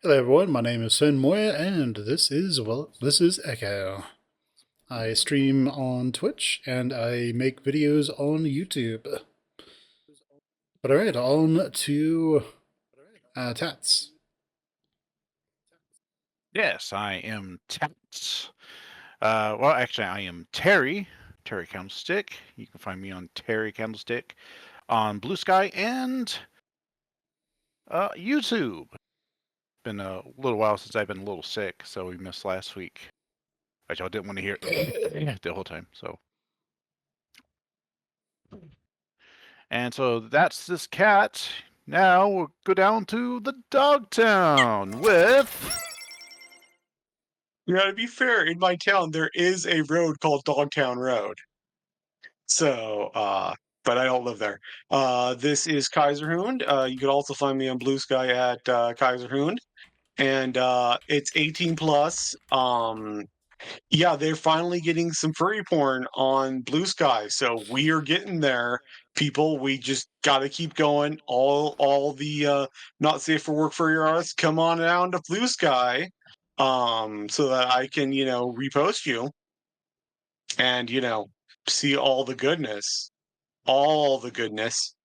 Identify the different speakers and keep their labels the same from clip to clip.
Speaker 1: Hello everyone, my name is Muir, and this is Echo. I stream on Twitch and I make videos on YouTube. But alright, on to Tats.
Speaker 2: Yes, I am Tats. Well, actually, I am Terry Candlestick. You can find me on Terry Candlestick on Blue Sky and YouTube. Been a little while since I've been a little sick, so we missed last week. Which I didn't want to hear the whole time. So that's this cat. Now we'll go down to the Dogtown with.
Speaker 3: Yeah, to be fair, in my town there is a road called Dogtown Road. So, but I don't live there. This is Kaiserhund. You could also find me on Blue Sky at Kaiserhund, and it's 18 plus. Yeah, they're finally getting some furry porn on Blue Sky, so we are getting there, people. We just got to keep going. All the not safe for work furry artists, come on down to Blue Sky, so that I can repost you and see all the goodness, all the goodness.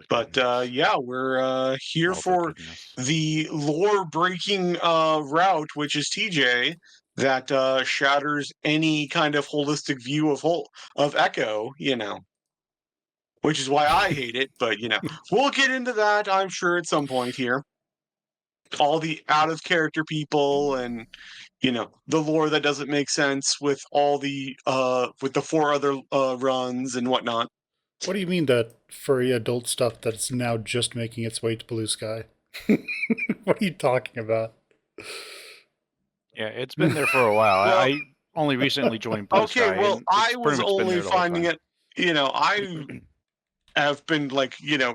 Speaker 3: But yeah, we're here for the lore-breaking route, which is TJ, that shatters any kind of holistic view of Echo, which is why I hate it. But we'll get into that, I'm sure, at some point here. All the out-of-character people and the lore that doesn't make sense with all the with the 4 other runs and whatnot.
Speaker 1: What do you mean that furry adult stuff that's now just making its way to Blue Sky? What are you talking about?
Speaker 2: Yeah, it's been there for a while.
Speaker 3: Well,
Speaker 2: I only recently joined Blue Sky.
Speaker 3: Okay, well, I was only finding it, I have been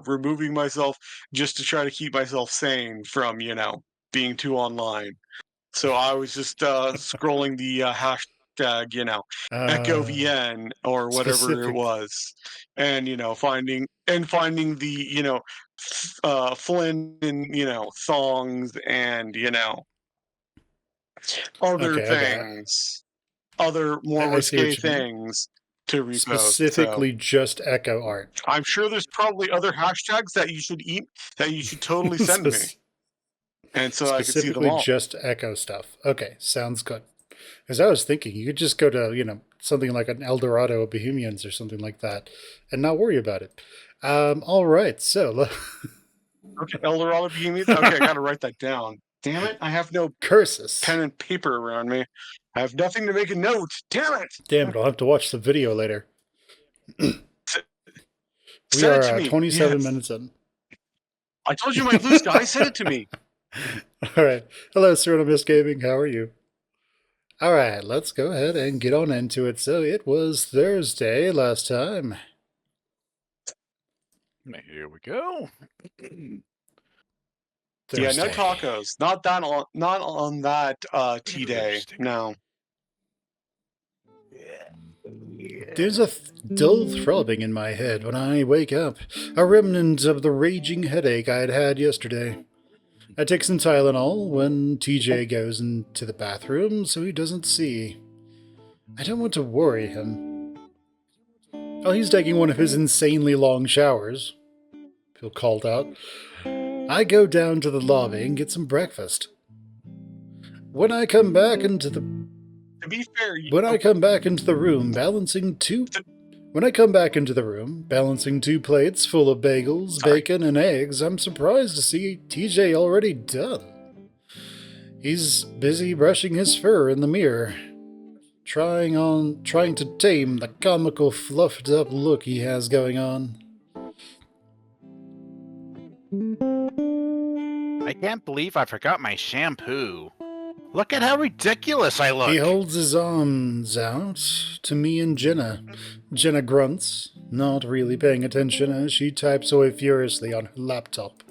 Speaker 3: removing myself just to try to keep myself sane from, being too online. So I was just scrolling the hashtag, EchoVN or whatever it was, and finding the Flynn and thongs and other things, other more risque things to repost.
Speaker 1: Specifically, just Echo art.
Speaker 3: I'm sure there's probably other hashtags that you should totally send me. And so I could see them all.
Speaker 1: Specifically just Echo stuff. Okay, sounds good. As I was thinking, you could just go to, something like an Eldorado of Bohemians or something like that and not worry about it. All right, so...
Speaker 3: Okay, Eldorado of Bohemians? Okay, I gotta write that down. Damn it, I have no
Speaker 1: curses
Speaker 3: pen and paper around me. I have nothing to make a note. Damn it!
Speaker 1: Damn it, I'll have to watch the video later. We are 27 minutes in.
Speaker 3: I told you my Blue Sky, send it to me.
Speaker 1: All right. Hello, Miss Gaming. How are you? All right, let's go ahead and get on into it. So it was Thursday last time.
Speaker 2: Here we go.
Speaker 1: Thursday.
Speaker 3: Yeah, no tacos. Not on that tea day. No.
Speaker 1: There's a dull throbbing in my head when I wake up, a remnant of the raging headache I had yesterday. I take some Tylenol when TJ goes into the bathroom so he doesn't see. I don't want to worry him. While he's taking one of his insanely long showers, feel called out, I go down to the lobby and get some breakfast. When I come back into the room balancing two plates full of bagels, bacon, and eggs, I'm surprised to see TJ already done. He's busy brushing his fur in the mirror, trying to tame the comical fluffed up look he has going on.
Speaker 2: I can't believe I forgot my shampoo. Look at how ridiculous I look.
Speaker 1: He holds his arms out to me and Jenna. Jenna grunts, not really paying attention as she types away furiously on her laptop.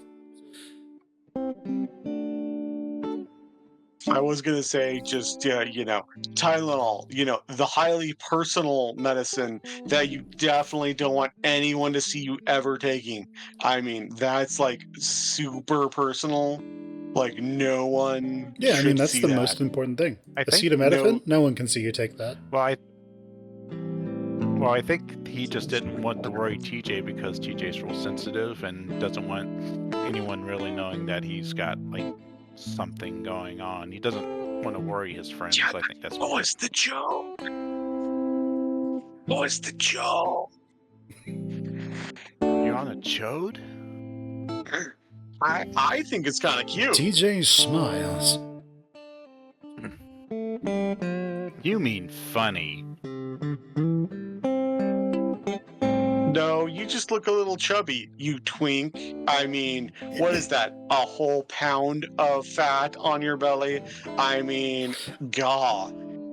Speaker 3: I was going to say just, Tylenol, the highly personal medicine that you definitely don't want anyone to see you ever taking. I mean, that's like super personal. Like, no one
Speaker 1: Yeah, I
Speaker 3: should
Speaker 1: mean, that's
Speaker 3: see
Speaker 1: the
Speaker 3: that.
Speaker 1: most important thing.
Speaker 2: I think
Speaker 1: Acetaminophen? No one can see you take that.
Speaker 2: Well, I think he just didn't want to worry TJ because TJ's real sensitive and doesn't want anyone really knowing that he's got like something going on. He doesn't want to worry his friends.
Speaker 3: Yeah,
Speaker 2: I think that's
Speaker 3: Oh, it's the joke. Oh, it's the joke.
Speaker 2: You're on a chode?
Speaker 3: I think it's kind of cute.
Speaker 1: TJ smiles.
Speaker 2: You mean funny.
Speaker 3: No, you just look a little chubby, you twink. I mean, what is that? A whole pound of fat on your belly? I mean, gah.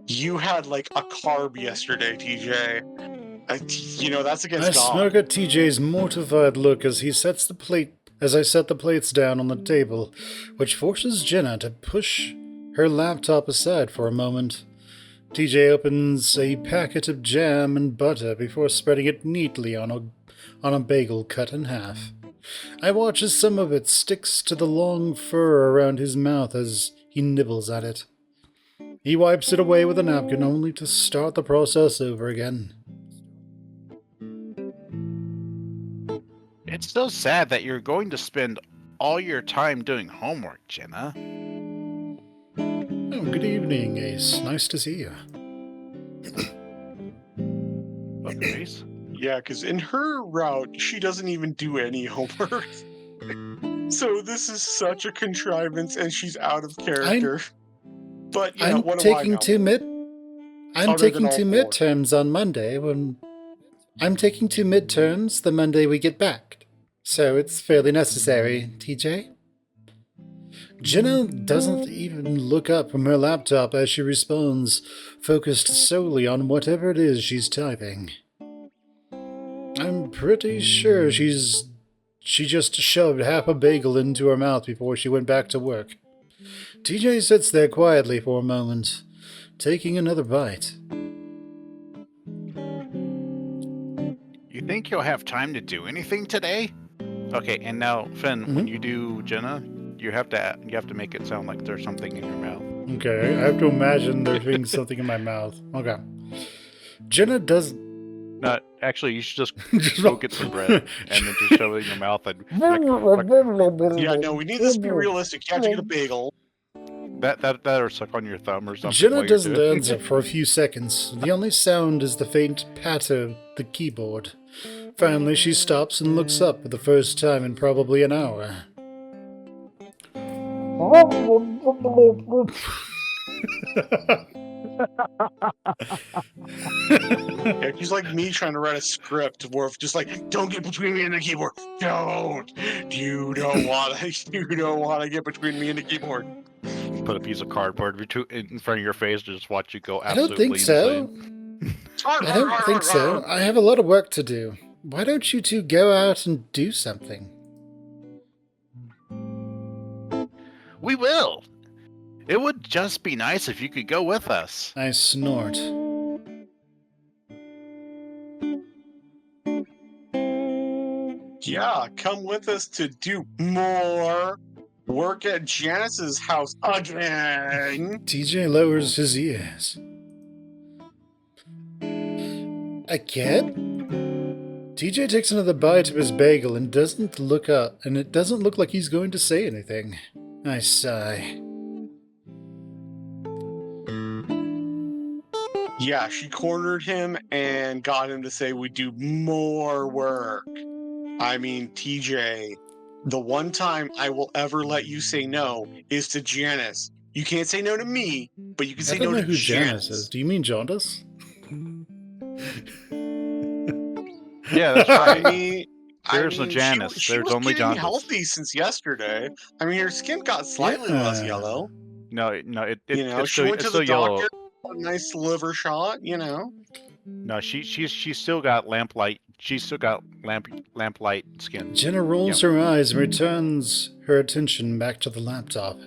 Speaker 3: You had like a carb yesterday, TJ. That's
Speaker 1: I
Speaker 3: against God.
Speaker 1: smirk at TJ's mortified look as I set the plates down on the table, which forces Jenna to push her laptop aside for a moment. TJ opens a packet of jam and butter before spreading it neatly on a bagel cut in half. I watch as some of it sticks to the long fur around his mouth as he nibbles at it. He wipes it away with a napkin only to start the process over again.
Speaker 2: It's so sad that you're going to spend all your time doing homework, Jenna.
Speaker 1: Oh, good evening, Ace. Nice to see you.
Speaker 2: Grace?
Speaker 3: Yeah, because in her route, she doesn't even do any homework. So this is such a contrivance, and she's out of character. But
Speaker 1: I'm
Speaker 3: what do I
Speaker 1: taking
Speaker 3: know?
Speaker 1: two
Speaker 3: Other than all four.
Speaker 1: midterms on Monday I'm taking 2 midterms the Monday we get back. So it's fairly necessary, TJ. Jenna doesn't even look up from her laptop as she responds, focused solely on whatever it is she's typing. I'm pretty sure she just shoved half a bagel into her mouth before she went back to work. TJ sits there quietly for a moment, taking another bite.
Speaker 2: You think you'll have time to do anything today? Okay, and now, Finn, when you do Jenna, you have to make it sound like there's something in your mouth.
Speaker 1: Okay, I have to imagine there being something in my mouth. Okay. Jenna doesn't...
Speaker 2: No, actually, you should just go get some bread and then just shove it in your mouth and...
Speaker 3: Yeah, no, we need this to be realistic. You have to get a bagel.
Speaker 2: That or suck on your thumb or something.
Speaker 1: Jenna
Speaker 2: while you're
Speaker 1: doesn't
Speaker 2: doing it.
Speaker 1: answer for a few seconds. The only sound is the faint patter of the keyboard. Finally, she stops and looks up for the first time in probably an hour.
Speaker 3: Yeah, she's like me trying to write a script where it's just like, don't get between me and the keyboard. Don't. You don't want to get between me and the keyboard.
Speaker 2: Put a piece of cardboard in front of your face to just watch you go
Speaker 1: I don't
Speaker 2: absolutely
Speaker 1: think so.
Speaker 2: insane.
Speaker 1: I don't think so. I have a lot of work to do. Why don't you two go out and do something?
Speaker 2: We will. It would just be nice if you could go with us.
Speaker 1: I snort.
Speaker 3: Yeah, come with us to do more work at Janice's house again.
Speaker 1: TJ lowers his ears. Again? TJ takes another bite of his bagel and doesn't look up, and it doesn't look like he's going to say anything. I sigh.
Speaker 3: Yeah, she cornered him and got him to say we do more work. I mean, TJ, the one time I will ever let you say no is to Janice. You can't say no to me, but you can say
Speaker 1: I don't
Speaker 3: no
Speaker 1: know
Speaker 3: to
Speaker 1: who Janice
Speaker 3: Janice.
Speaker 1: is. Do you mean Jaundice?
Speaker 2: Yeah, that's
Speaker 3: I
Speaker 2: right.
Speaker 3: mean,
Speaker 2: There's no Janice.
Speaker 3: She
Speaker 2: There's
Speaker 3: was
Speaker 2: only
Speaker 3: getting
Speaker 2: Jaundice.
Speaker 3: healthy since yesterday. I mean, her skin got slightly less
Speaker 1: Yeah.
Speaker 3: yellow.
Speaker 2: No, it's
Speaker 3: She went to
Speaker 2: still
Speaker 3: the
Speaker 2: yellow.
Speaker 3: doctor, got a nice liver shot.
Speaker 2: No, she's still got lamplight. She's still got lamplight skin.
Speaker 1: Jenna rolls her eyes and returns her attention back to the laptop.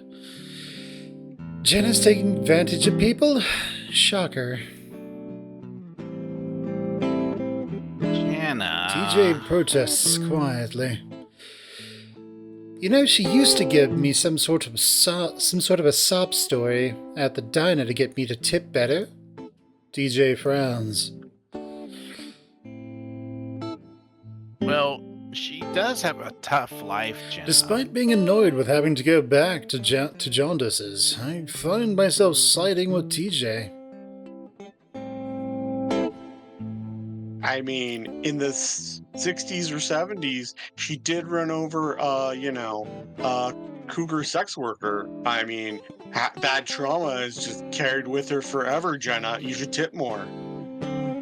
Speaker 1: Jenna's taking advantage of people? Shocker.
Speaker 2: Jenna.
Speaker 1: TJ protests quietly. You know, she used to give me some sort of a sob story at the diner to get me to tip better. TJ frowns.
Speaker 2: Well, she does have a tough life, Jenna.
Speaker 1: Despite being annoyed with having to go back to jaundices, I find myself siding with TJ.
Speaker 3: I mean, in the 60s or 70s, she did run over, cougar sex worker. I mean, bad trauma is just carried with her forever, Jenna. You should tip more.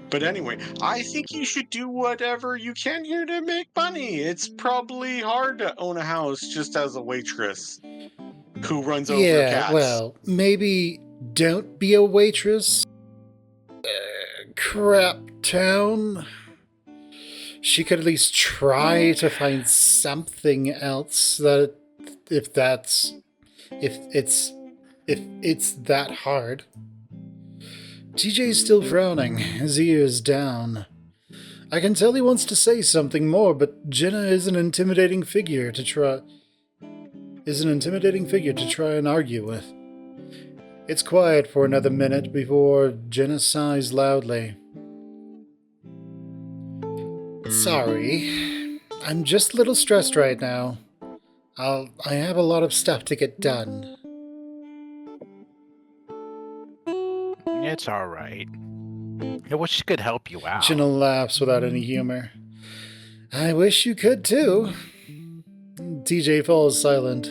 Speaker 3: But anyway, I think you should do whatever you can here to make money. It's probably hard to own a house just as a waitress who runs over cats.
Speaker 1: Well, maybe don't be a waitress. Crap town. She could at least try to find something else that if it's that hard. TJ's still frowning, his ears down. I can tell he wants to say something more, but Jenna is an intimidating figure to try and argue with. It's quiet for another minute before Jenna sighs loudly. Sorry, I'm just a little stressed right now. I have a lot of stuff to get done.
Speaker 2: It's all right. I wish she could help you out.
Speaker 1: Jenna laughs without any humor. I wish you could too. TJ falls silent,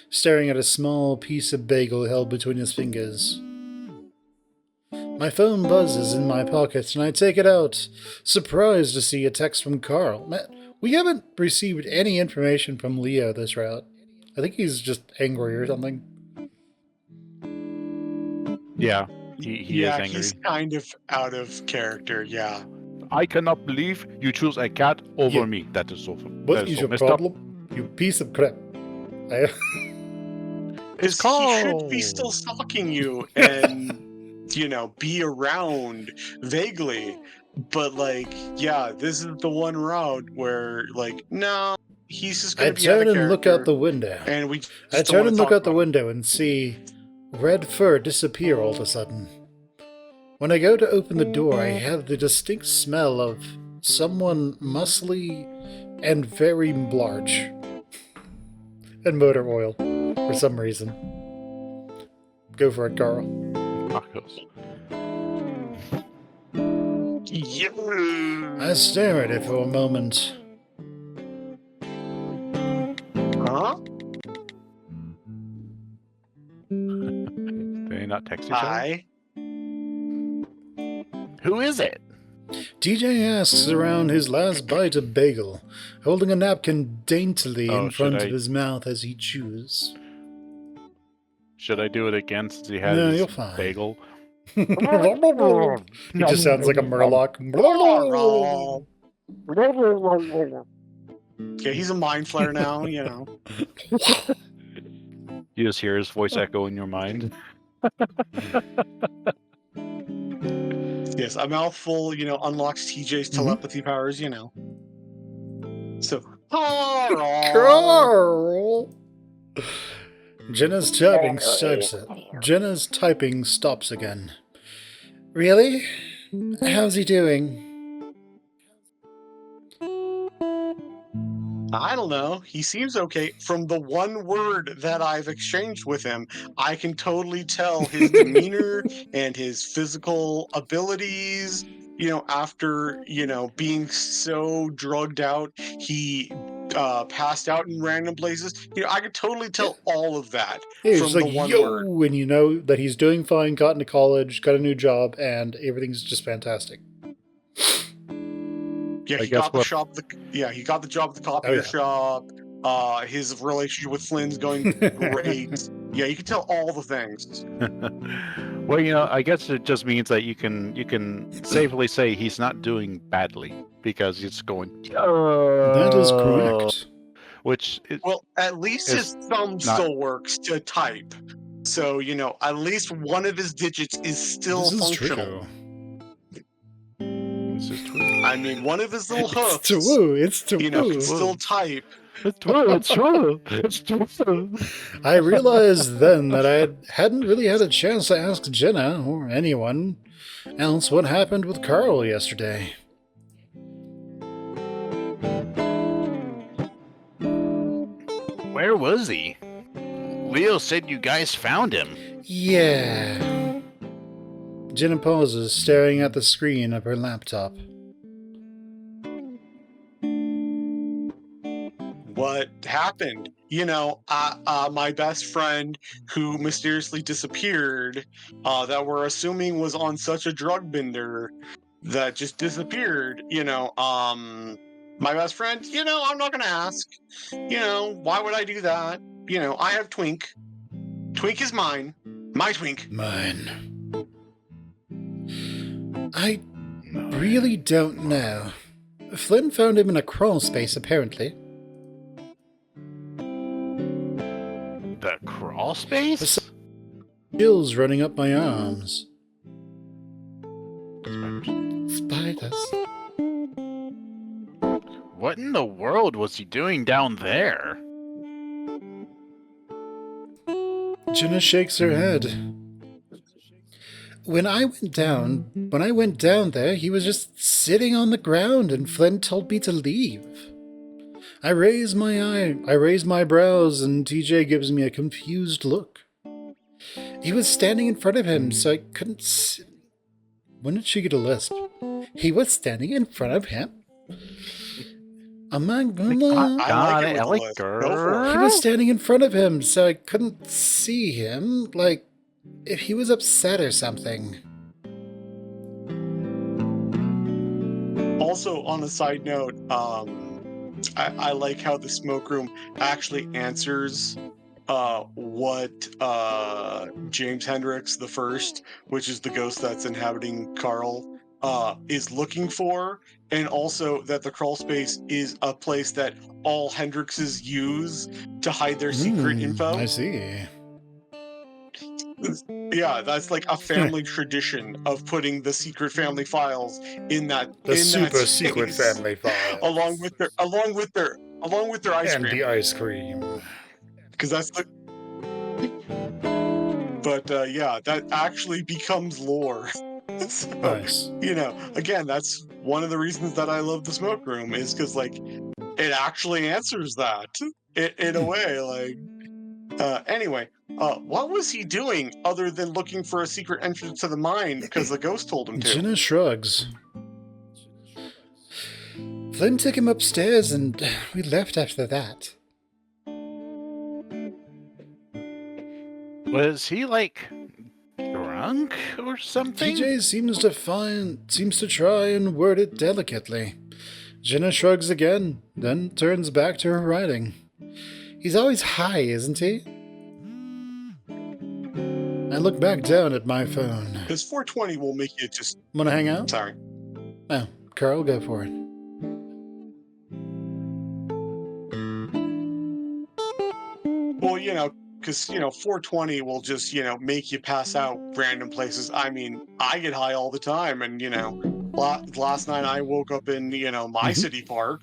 Speaker 1: staring at a small piece of bagel held between his fingers. My phone buzzes in my pocket and I take it out, surprised to see a text from Carl. We haven't received any information from Leo this route. I think he's just angry or something.
Speaker 2: Yeah, he is angry.
Speaker 3: He's kind of out of character, yeah.
Speaker 2: I cannot believe you choose a cat over me. That is so.
Speaker 1: What is your problem? You piece of crap.
Speaker 3: He should be still stalking you and, be around vaguely. But, this is the one route where, no, he's just going to be out of character.
Speaker 1: I turn and look out the window.
Speaker 3: And
Speaker 1: I turn and look out the window and see red fur disappear all of a sudden. When I go to open the door, I have the distinct smell of someone muscly and very large. And motor oil, for some reason. Go for it, Carl.
Speaker 2: Tacos.
Speaker 1: I stare at it for a moment.
Speaker 3: Huh?
Speaker 2: They not text each other?
Speaker 3: Hi.
Speaker 2: Who is it?
Speaker 1: TJ asks around his last bite of bagel, holding a napkin daintily in front of his mouth as he chews.
Speaker 2: Should I do it again since he has
Speaker 1: you're fine.
Speaker 2: Bagel?
Speaker 1: He just sounds like a murloc.
Speaker 3: Yeah, he's a mind flare now,
Speaker 2: You just hear his voice echo in your mind.
Speaker 3: Yes, a mouthful, unlocks TJ's telepathy powers, So,
Speaker 1: Carl! Jenna's typing stops again. Really? How's he doing?
Speaker 3: I don't know. He seems okay. From the one word that I've exchanged with him, I can totally tell his demeanor and his physical abilities. After, being so drugged out, he passed out in random places. I could totally tell all of that from the one word.
Speaker 1: And you know that he's doing fine, got into college, got a new job, and everything's just fantastic.
Speaker 3: Yeah, he got the job at the copier shop. His relationship with Flynn's going great. Yeah, you can tell all the things.
Speaker 2: Well, I guess it just means that you can safely say he's not doing badly because it's going.
Speaker 1: That is correct.
Speaker 3: At least his thumb still works to type. So at least one of his digits is still functional.
Speaker 1: True.
Speaker 2: This is true.
Speaker 3: I mean, one of his little hooks.
Speaker 1: It's true.
Speaker 3: Can still type.
Speaker 2: It's true. It's true. It's true.
Speaker 1: I realized then that I hadn't really had a chance to ask Jenna or anyone else what happened with Carl yesterday.
Speaker 2: Where was he? Leo said you guys found him.
Speaker 1: Yeah. Jenna pauses, staring at the screen of her laptop.
Speaker 3: What happened? My best friend who mysteriously disappeared, that we're assuming was on such a drug bender that just disappeared, my best friend, I'm not gonna ask. Why would I do that? I have Twink. Twink is mine. My Twink.
Speaker 1: Mine. I really don't know. Flynn found him in a crawl space, apparently.
Speaker 2: The crawl space?
Speaker 1: Chills running up my arms. Spiders.
Speaker 2: What in the world was he doing down there?
Speaker 1: Jenna shakes her head. When I went down there, he was just sitting on the ground and Flynn told me to leave. I raise my brows and TJ gives me a confused look. He was standing in front of him, so I couldn't see. When did she get a lisp? He was standing in front of him? Am I gonna...
Speaker 3: I like it.
Speaker 1: He was standing in front of him, so I couldn't see him. Like, if he was upset or something.
Speaker 3: Also, on a side note, I like how the smoke room actually answers what James Hendricks the First, which is the ghost that's inhabiting Carl, is looking for, and also that the crawl space is a place that all Hendrickses use to hide their secret info.
Speaker 1: I see.
Speaker 3: Yeah, that's like a family tradition of putting the secret family files in that
Speaker 1: Super secret family files,
Speaker 3: along with their ice
Speaker 1: and
Speaker 3: cream.
Speaker 1: the ice cream.
Speaker 3: Because that's the. But yeah, that actually becomes lore. So,
Speaker 1: Nice.
Speaker 3: Again, that's one of the reasons that I love the smoke room is because like it actually answers that in a way. Like, anyway, what was he doing other than looking for a secret entrance to the mine because the ghost told him to?
Speaker 1: Jenna shrugs. Flynn took him upstairs and we left after that.
Speaker 2: Was he like drunk or something?
Speaker 1: TJ seems to try and word it delicately. Jenna shrugs again, then turns back to her writing. He's always high, isn't he? I look back down at my phone.
Speaker 3: Because 420 will make you just...
Speaker 1: Wanna hang out?
Speaker 3: Sorry.
Speaker 1: Oh, Carl, go for it.
Speaker 3: Well, because 420 will just make you pass out random places. I mean, I get high all the time, and last night I woke up in my city park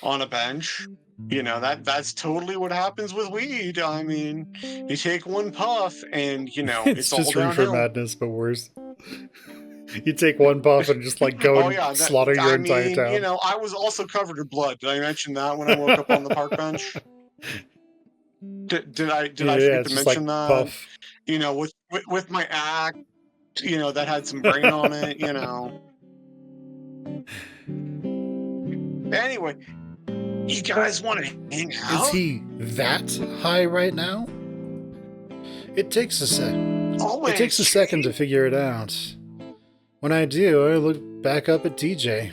Speaker 3: on a bench. That's totally what happens with weed. I mean, you take one puff and it's all
Speaker 1: just
Speaker 3: downhill.
Speaker 1: reefer madness, but worse. You take one puff and just like go and slaughter your entire town.
Speaker 3: I was also covered in blood. Did I mention that when I woke up on the park bench? Did I forget to mention that?
Speaker 1: Puff.
Speaker 3: With my act, that had some brain on it. Anyway, you guys want to hang out?
Speaker 1: Is he that high right now? It takes a second to figure it out. When I do, I look back up at TJ.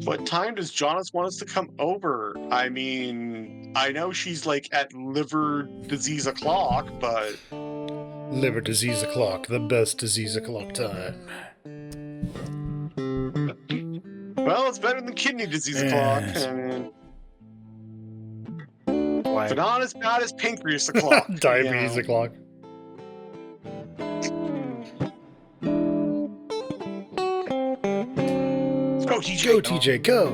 Speaker 3: What time does Jonas want us to come over? I mean, I know she's like at liver disease o'clock, but...
Speaker 1: Liver disease o'clock, the best disease o'clock time.
Speaker 3: Well, it's better than kidney disease o'clock. I mean, but not as bad as pancreas o'clock.
Speaker 1: Diabetes o'clock.
Speaker 3: Oh, TJ.
Speaker 1: Go, TJ, go!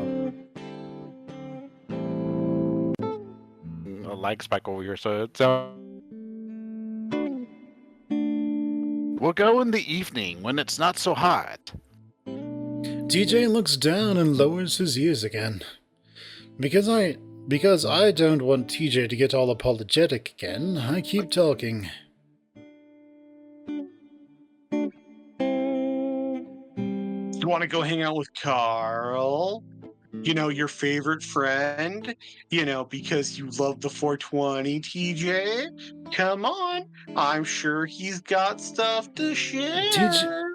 Speaker 2: A lag spike over here, so it's we'll go in the evening when it's not so hot.
Speaker 1: TJ looks down and lowers his ears again. Because I don't want TJ to get all apologetic again, I keep talking.
Speaker 3: You want to go hang out with Carl? You know, your favorite friend? You know, because you love the 420, TJ? Come on. I'm sure he's got stuff to share.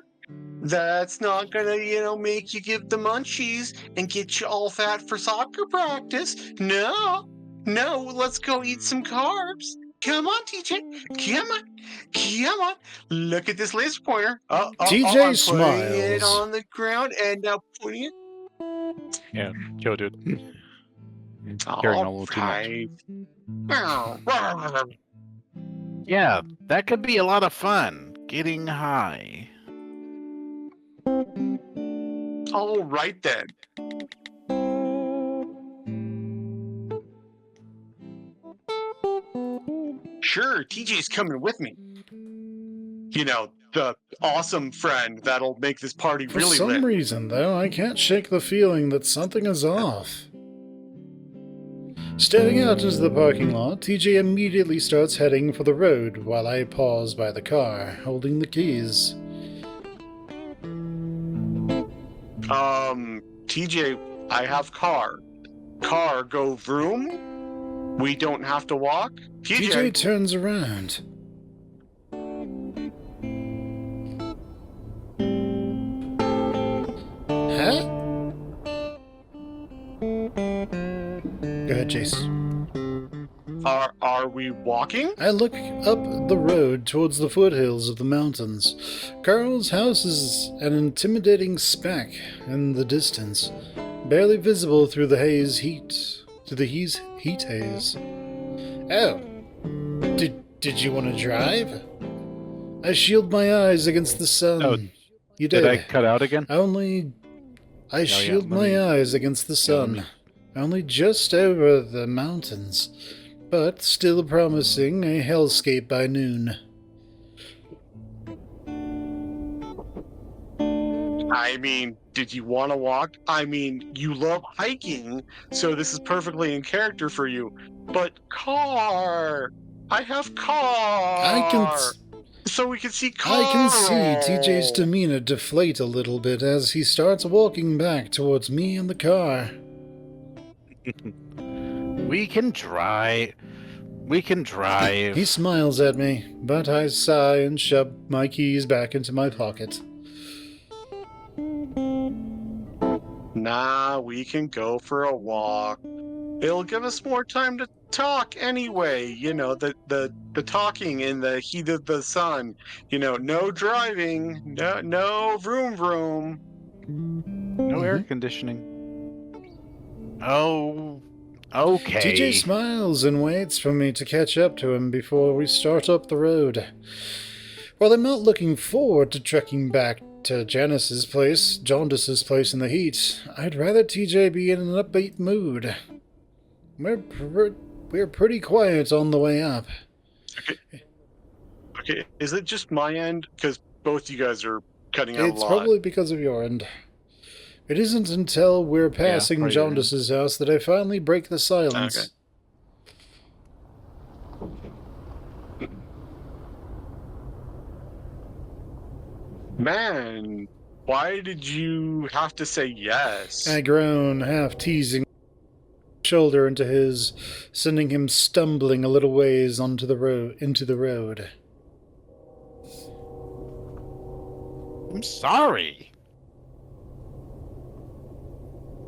Speaker 3: That's not gonna, make you give the munchies and get you all fat for soccer practice. No, let's go eat some carbs. Come on, TJ. Come on. Look at this laser pointer.
Speaker 1: TJ
Speaker 3: I'm putting it
Speaker 1: smiles.
Speaker 3: on the ground and now putting it.
Speaker 2: Yeah, chill, dude. Carrying a little too much. Yeah, that could be a lot of fun. Getting high.
Speaker 3: All right then. Sure, TJ's coming with me. You know, the awesome friend that'll make this party
Speaker 1: For
Speaker 3: really
Speaker 1: some
Speaker 3: lit.
Speaker 1: reason, though, I can't shake the feeling that something is off. Stepping out into the parking lot, TJ immediately starts heading for the road while I pause by the car, holding the keys.
Speaker 3: TJ, I have car. Car, go vroom. We don't have to walk.
Speaker 1: TJ turns around. Huh? Go ahead, Jace.
Speaker 3: Are we walking?
Speaker 1: I look up the road towards the foothills of the mountains. Carl's house is an intimidating speck in the distance, barely visible through the heat haze. Oh, did you want to drive? I shield my eyes against the sun.
Speaker 2: Oh,
Speaker 1: you did.
Speaker 2: Did I cut out again?
Speaker 1: I shield my eyes against the sun. Only just over the mountains, but still promising a hellscape by noon.
Speaker 3: I mean, did you want to walk? I mean, you love hiking, so this is perfectly in character for you. But car! I have car! So we can see car!
Speaker 1: I can see TJ's demeanor deflate a little bit as he starts walking back towards me and the car.
Speaker 2: We can drive.
Speaker 1: He smiles at me, but I sigh and shove my keys back into my pocket.
Speaker 3: Nah, we can go for a walk. It'll give us more time to talk anyway. You know, the talking in the heat of the sun. You know, no driving, no vroom vroom.
Speaker 2: No air conditioning. Oh, okay.
Speaker 1: TJ smiles and waits for me to catch up to him before we start up the road. While I'm not looking forward to trekking back to Jaundic's place in the heat, I'd rather TJ be in an upbeat mood. We're pretty quiet on the way up.
Speaker 3: Okay, is it just my end? Because both you guys are cutting out a lot.
Speaker 1: It's probably because of your end. It isn't until we're passing Jaundic's house that I finally break the silence.
Speaker 3: Okay. Man, why did you have to say yes?
Speaker 1: I groan, half teasing my shoulder into his, sending him stumbling a little ways into the road.
Speaker 2: I'm sorry.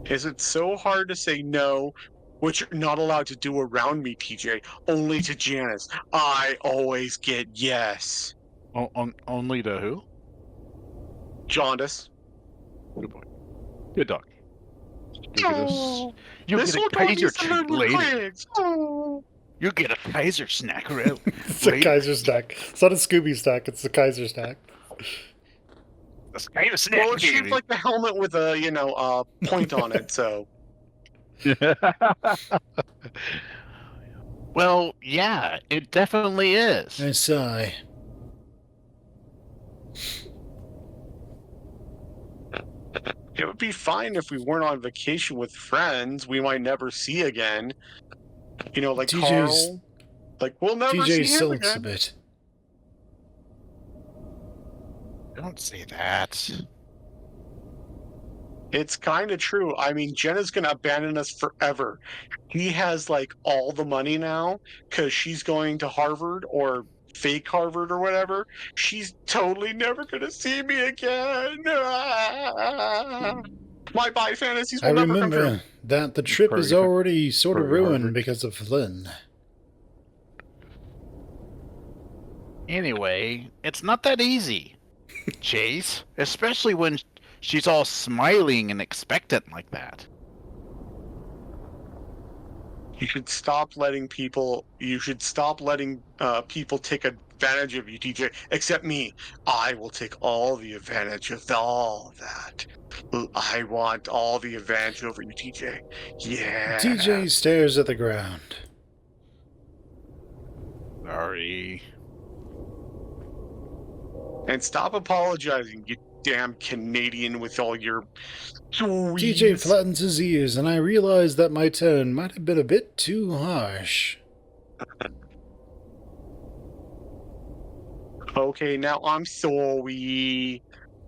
Speaker 3: Is it so hard to say no, which you're not allowed to do around me, TJ? Only to Janice. I always get yes.
Speaker 2: Only to who?
Speaker 3: Jaundice.
Speaker 2: Good boy. Good dog.
Speaker 3: Oh,
Speaker 2: You
Speaker 3: this
Speaker 2: get a
Speaker 3: one don't
Speaker 2: Kaiser
Speaker 3: use the
Speaker 2: treat
Speaker 3: little
Speaker 2: later.
Speaker 3: quigs. Oh.
Speaker 2: You get a Kaiser snack
Speaker 1: It's a Kaiser snack. It's not a Scooby snack, it's a Kaiser snack.
Speaker 2: It's kind of
Speaker 3: Well, it's shaped
Speaker 2: snacky.
Speaker 3: like the helmet with a point on it. So
Speaker 2: Well, yeah, it definitely is.
Speaker 1: I sigh.
Speaker 3: it would be fine if we weren't on vacation with friends we might never see again. Like
Speaker 1: TJ's
Speaker 3: Carl. Like we'll never see
Speaker 1: TJ
Speaker 3: him
Speaker 1: sulks a
Speaker 3: again.
Speaker 1: bit.
Speaker 2: Don't say that.
Speaker 3: It's kind of true. I mean, Jenna's gonna abandon us forever. He has like all the money now because she's going to Harvard or fake Harvard or whatever. She's totally never gonna see me again. My bi fantasies
Speaker 1: I
Speaker 3: will never come true.
Speaker 1: remember that the trip is
Speaker 2: Probably-
Speaker 1: already sort of
Speaker 2: probably
Speaker 1: ruined
Speaker 2: Harvard.
Speaker 1: because of Flynn.
Speaker 2: Anyway, it's not that easy, Chase. Especially when she's all smiling and expectant like that.
Speaker 3: You should stop letting people. You should stop letting people take advantage of you, TJ. Except me. I will take all the advantage of all of that. I want all the advantage over you, TJ. Yeah.
Speaker 1: TJ stares at the ground.
Speaker 2: Sorry.
Speaker 3: And stop apologizing, you damn Canadian with all your
Speaker 1: TJ
Speaker 3: tweets.
Speaker 1: flattens his ears, and I realize that my tone might have been a bit too harsh.
Speaker 3: Okay, now I'm sorry.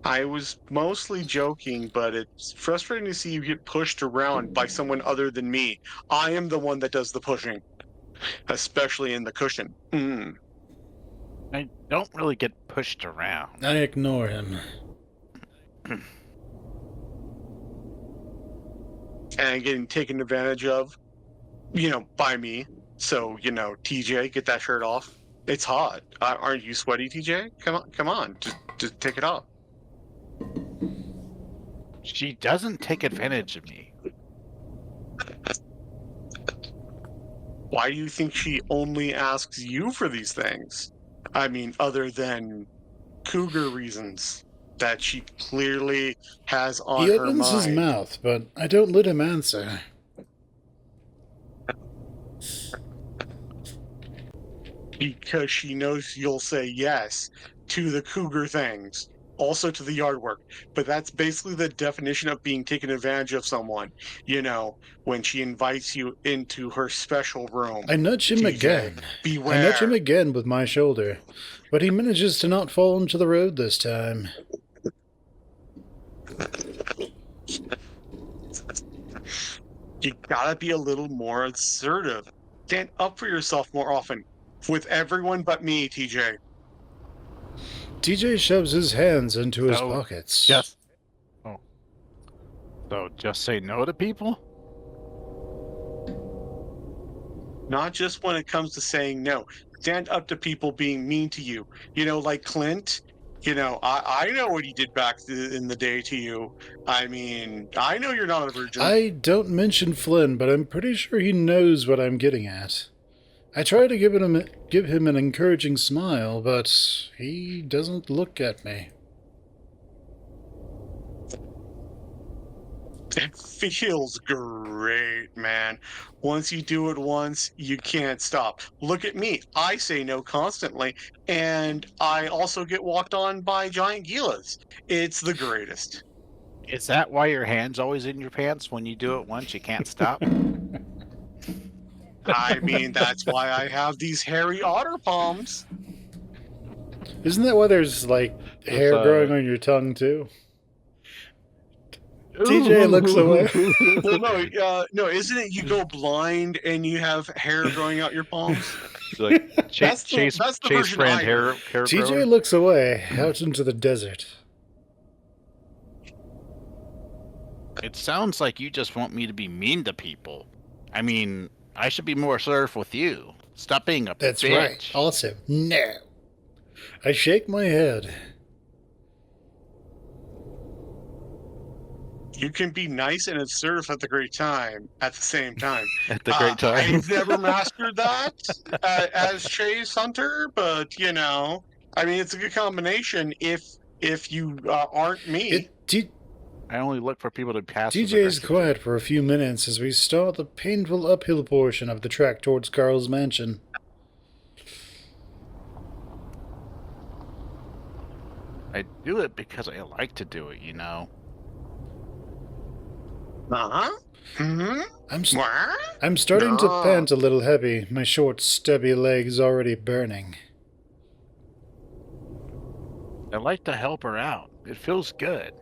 Speaker 3: I was mostly joking, but it's frustrating to see you get pushed around by someone other than me. I am the one that does the pushing, especially in the cushion.
Speaker 2: I don't really get pushed around.
Speaker 1: I ignore him.
Speaker 3: And getting taken advantage of, by me. So, TJ, get that shirt off. It's hot. Aren't you sweaty, TJ? Come on, just take it off.
Speaker 2: She doesn't take advantage of me.
Speaker 3: Why do you think she only asks you for these things? I mean, other than cougar reasons that she clearly has on
Speaker 1: He
Speaker 3: her
Speaker 1: opens his
Speaker 3: mind.
Speaker 1: mouth, but I don't let him answer.
Speaker 3: Because she knows you'll say yes to the cougar things, also to the yard work. But that's basically the definition of being taken advantage of someone, when she invites you into her special room.
Speaker 1: I nudge him
Speaker 3: TJ,
Speaker 1: again.
Speaker 3: beware.
Speaker 1: I nudge him again with my shoulder, but he manages to not fall into the road this time.
Speaker 3: You gotta be a little more assertive. Stand up for yourself more often. With everyone but me, TJ.
Speaker 1: TJ shoves his hands into his
Speaker 2: So,
Speaker 1: pockets.
Speaker 2: Just. Oh. So just say no to people?
Speaker 3: Not just when it comes to saying no. Stand up to people being mean to you. Like Clint. I know what he did back in the day to you. I mean, I know you're not a virgin.
Speaker 1: I don't mention Flynn, but I'm pretty sure he knows what I'm getting at. I try to give him an encouraging smile, but he doesn't look at me.
Speaker 3: It feels great, man. Once you do it once, you can't stop. Look at me. I say no constantly, and I also get walked on by giant gilas. It's the greatest.
Speaker 2: Is that why your hand's always in your pants? When you do it once, you can't stop?
Speaker 3: I mean, that's why I have these hairy otter palms.
Speaker 1: Isn't that why there's, hair growing on your tongue, too? TJ looks away.
Speaker 3: Well, no, isn't it you go blind and you have hair growing out your palms?
Speaker 2: Like
Speaker 3: That's the
Speaker 2: Chase
Speaker 3: version
Speaker 2: brand
Speaker 3: I
Speaker 2: hair
Speaker 1: TJ
Speaker 2: grower?
Speaker 1: looks away, out into the desert.
Speaker 2: It sounds like you just want me to be mean to people. I mean, I should be more assertive with you. Stop being a
Speaker 1: That's
Speaker 2: bitch.
Speaker 1: right. Also, no. I shake my head.
Speaker 3: You can be nice and assertive at the same time.
Speaker 2: At the great time.
Speaker 3: I've never mastered that as Chase Hunter, but I mean, it's a good combination if if you aren't me.
Speaker 2: I only look for people to pass.
Speaker 1: TJ's quiet for a few minutes as we start the painful uphill portion of the trek towards Carl's mansion.
Speaker 2: I do it because I like to do it, you know.
Speaker 3: Uh-huh. Mm-hmm.
Speaker 1: I'm starting to pant a little heavy, my short, stubby legs already burning.
Speaker 2: I like to help her out. It feels good.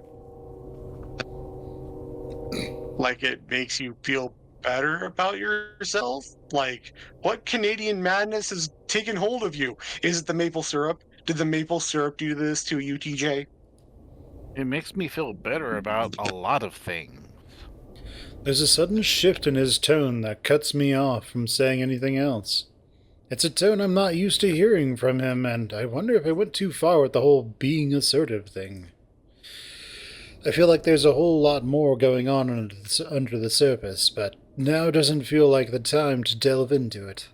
Speaker 3: Like it makes you feel better about yourself? Like, what Canadian madness has taken hold of you? Is it the maple syrup? Did the maple syrup do this to you, TJ?
Speaker 2: It makes me feel better about a lot of things.
Speaker 1: There's a sudden shift in his tone that cuts me off from saying anything else. It's a tone I'm not used to hearing from him, and I wonder if I went too far with the whole being assertive thing. I feel like there's a whole lot more going on under the surface, but now doesn't feel like the time to delve into it.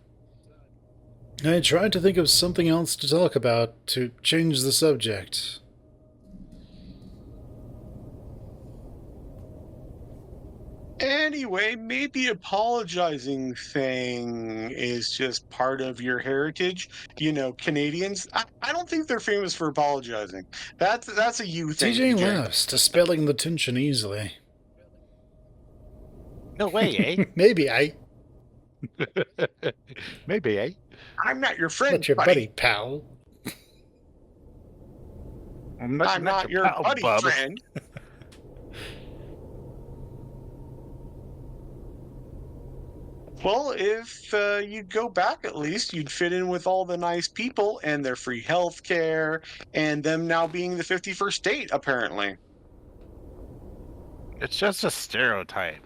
Speaker 1: I tried to think of something else to talk about to change the subject.
Speaker 3: Anyway, maybe apologizing thing is just part of your heritage. You know, Canadians, I don't think they're famous for apologizing. That's a you thing.
Speaker 1: TJ laughs, dispelling the tension easily.
Speaker 2: No way, eh?
Speaker 1: Maybe,
Speaker 2: Maybe, eh?
Speaker 3: I'm not your friend,
Speaker 1: Not your buddy, pal.
Speaker 3: I'm not your
Speaker 2: pal,
Speaker 3: buddy,
Speaker 2: bub.
Speaker 3: friend. Well, if you go back at least, you'd fit in with all the nice people and their free health care and them now being the 51st state, apparently.
Speaker 2: It's just a stereotype.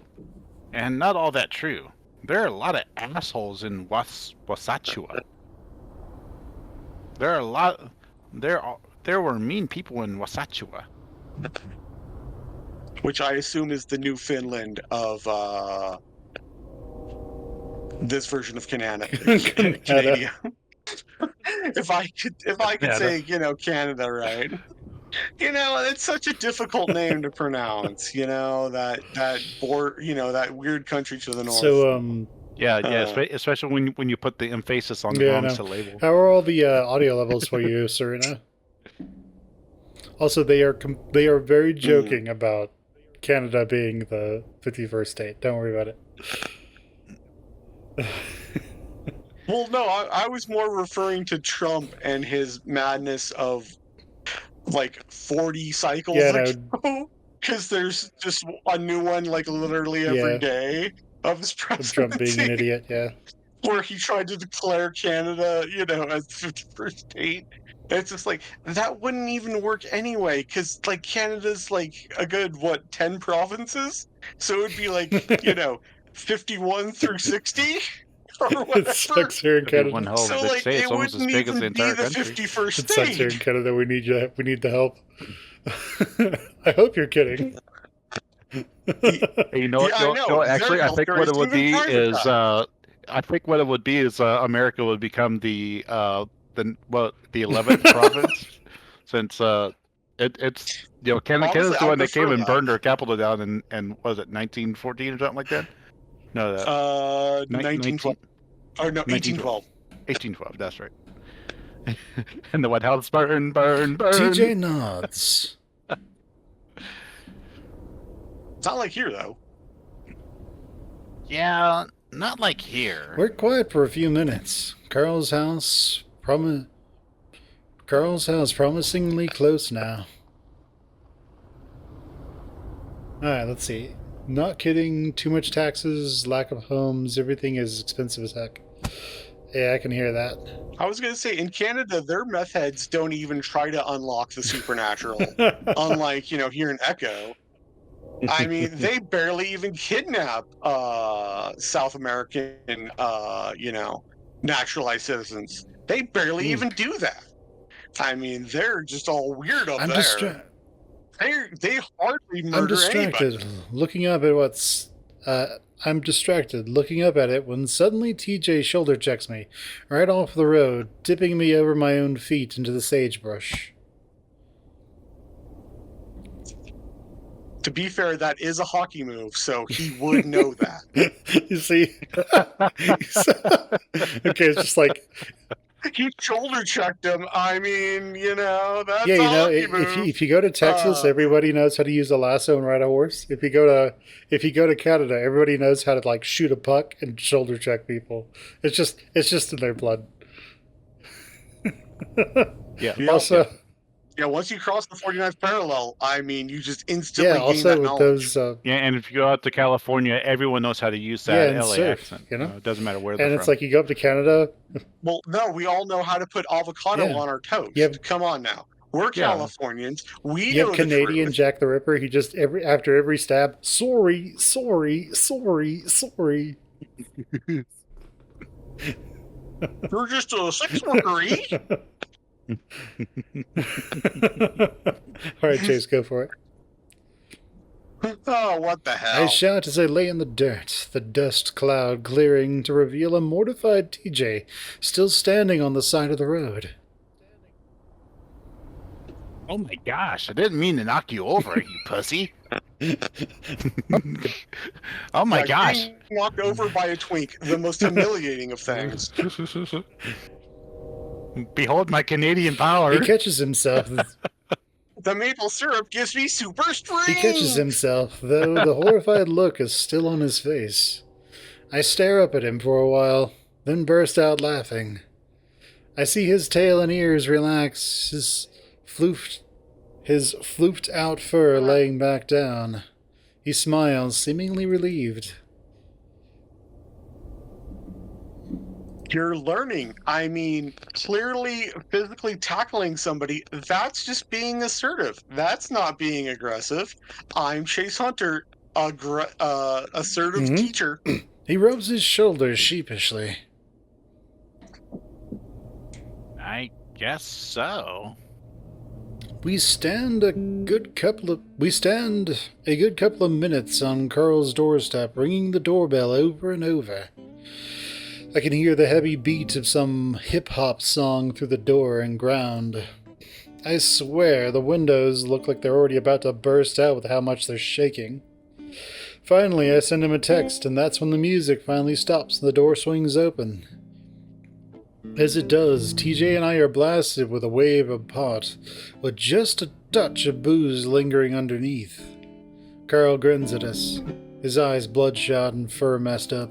Speaker 2: And not all that true. There are a lot of assholes in Wasatchua. There were mean people in Wasatchua.
Speaker 3: Which I assume is the new Finland of this version of Canada. Canada. if I could say, you know, Canada, right? You know, it's such a difficult name to pronounce. You know, that weird country to the north.
Speaker 1: So,
Speaker 2: Yeah, especially when you put the emphasis on the wrong syllable.
Speaker 1: How are all the audio levels for you, Serena? Also, they are very joking about Canada being the 51st state. Don't worry about it.
Speaker 3: Well, no, I was more referring to Trump and his madness of like 40 cycles ago, because there's just a new one like literally every day of his presidency.
Speaker 1: Trump being an idiot, yeah.
Speaker 3: Where he tried to declare Canada, you know, as the 51st state. It's just like, that wouldn't even work anyway, because like Canada's like a good, 10 provinces? So it would be like, you know, 51 through 60? Or whatever.
Speaker 1: It sucks here in Canada.
Speaker 3: So like, it wouldn't even be the 51st state.
Speaker 1: It sucks here in Canada. We need you. We need the help. I hope you're kidding.
Speaker 2: You know what? No, actually, I think what it would be is America would become the 11th province, since it's Canada's the one that came and burned their capital down in was it 1914 or something like that? No,
Speaker 3: 1912. Oh no, 1812.
Speaker 2: 1812. That's right. And the White House burn.
Speaker 1: TJ nods.
Speaker 3: It's not like here, though.
Speaker 2: Yeah, not like here.
Speaker 1: We're quiet for a few minutes. Carl's house promisingly close now. Alright, let's see. Not kidding, too much taxes, lack of homes, everything is expensive as heck. Yeah, I can hear that.
Speaker 3: I was going to say, in Canada, their meth heads don't even try to unlock the supernatural. Unlike, you know, here in Echo. I mean, they barely even kidnap South American, you know, naturalized citizens. They barely even do that. I mean, they're just all weird up there. They hardly murder
Speaker 1: I'm distracted,
Speaker 3: anybody.
Speaker 1: looking up at I'm distracted, looking up at it when suddenly TJ shoulder checks me, right off the road, tipping me over my own feet into the sagebrush.
Speaker 3: To be fair, that is a hockey move, so he would know that.
Speaker 1: You see? Okay, it's just like,
Speaker 3: He shoulder checked him. I mean, that's
Speaker 1: yeah,
Speaker 3: a hockey
Speaker 1: if
Speaker 3: move.
Speaker 1: you go to Texas, everybody knows how to use a lasso and ride a horse. If you go to Canada, everybody knows how to like shoot a puck and shoulder check people. It's just in their blood.
Speaker 2: Yeah.
Speaker 1: Also,
Speaker 3: Yeah, once you cross the 49th parallel, I mean, you just instantly gain
Speaker 1: also
Speaker 3: that
Speaker 1: with
Speaker 3: knowledge.
Speaker 1: those,
Speaker 2: Yeah, and if you go out to California, everyone knows how to use
Speaker 1: yeah,
Speaker 2: that
Speaker 1: and
Speaker 2: LA
Speaker 1: surf,
Speaker 2: accent.
Speaker 1: you know?
Speaker 2: It doesn't matter where
Speaker 1: and
Speaker 2: they're
Speaker 1: it's
Speaker 2: from.
Speaker 1: like you go up to Canada.
Speaker 3: Well, no, we all know how to put avocado
Speaker 1: Yeah.
Speaker 3: on our toast.
Speaker 1: Yep.
Speaker 3: Come on now. We're
Speaker 2: Yeah.
Speaker 3: Californians. We
Speaker 1: You
Speaker 3: know
Speaker 1: have Canadian
Speaker 3: the truth.
Speaker 1: Jack the Ripper. He just after every stab, sorry.
Speaker 3: You're just a sex worker.
Speaker 1: All right, Chase, go for it.
Speaker 3: Oh, what the hell?
Speaker 1: I shout as I lay in the dirt, the dust cloud clearing to reveal a mortified TJ still standing on the side of the road.
Speaker 2: Oh my gosh! I didn't mean to knock you over, you pussy. Oh my gosh!
Speaker 3: Being knocked over by a twink, the most humiliating of things.
Speaker 2: Behold my Canadian power.
Speaker 1: He catches himself.
Speaker 3: The maple syrup gives me super strength.
Speaker 1: He catches himself, though the horrified look is still on his face. I stare up at him for a while, then burst out laughing. I see his tail and ears relax, his floofed out fur laying back down. He smiles, seemingly relieved.
Speaker 3: You're learning. I mean, clearly physically tackling somebody, that's just being assertive. That's not being aggressive. I'm Chase Hunter, assertive teacher.
Speaker 1: He rubs his shoulders sheepishly.
Speaker 2: I guess so.
Speaker 1: We stand a good couple of minutes on Carl's doorstep, ringing the doorbell over and over. I can hear the heavy beat of some hip-hop song through the door and ground. I swear the windows look like they're already about to burst out with how much they're shaking. Finally, I send him a text, and that's when the music finally stops and the door swings open. As it does, TJ and I are blasted with a wave of pot, with just a touch of booze lingering underneath. Carl grins at us, his eyes bloodshot and fur messed up.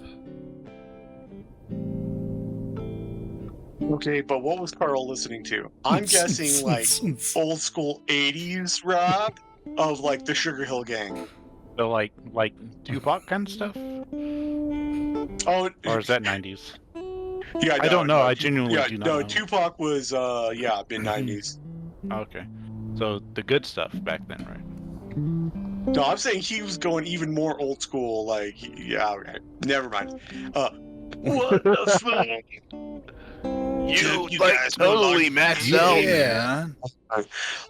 Speaker 3: Okay, but what was Carl listening to? I'm guessing like old school 80s rap of like the Sugar Hill Gang.
Speaker 2: So like Tupac kind of stuff?
Speaker 3: Oh,
Speaker 2: Or is that 90s?
Speaker 3: yeah,
Speaker 2: I don't know. I genuinely do not know.
Speaker 3: Tupac was mid 90s.
Speaker 2: Okay. So the good stuff back then, right?
Speaker 3: No, I'm saying he was going even more old school. Like, yeah, okay. Never mind. What the fuck? You guys
Speaker 2: totally maxed out,
Speaker 1: Yeah.
Speaker 2: man.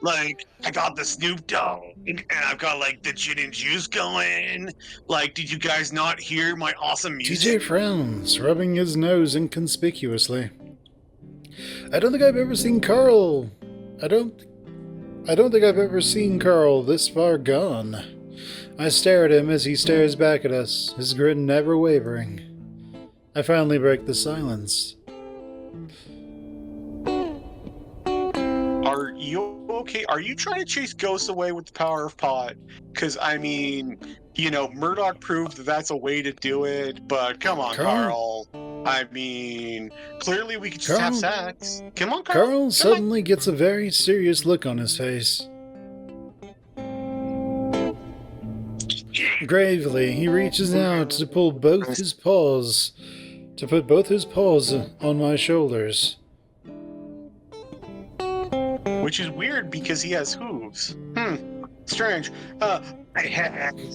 Speaker 3: Like, I got the Snoop Dogg, and I've got like the gin and juice going. Like, did you guys not hear my awesome
Speaker 1: TJ
Speaker 3: music?
Speaker 1: frowns, rubbing his nose inconspicuously. I don't think I've ever seen Carl. I don't think I've ever seen Carl this far gone. I stare at him as he stares back at us, his grin never wavering. I finally break the silence.
Speaker 3: Are you okay? Are you trying to chase ghosts away with the power of pot? Because, I mean, Murdoch proved that that's a way to do it, but come on, Carl. I mean, clearly we could just have sex. Come on, Carl.
Speaker 1: Carl suddenly gets a very serious look on his face. Gravely, he reaches out to put both his paws on my shoulders.
Speaker 3: Which is weird because he has hooves. Strange.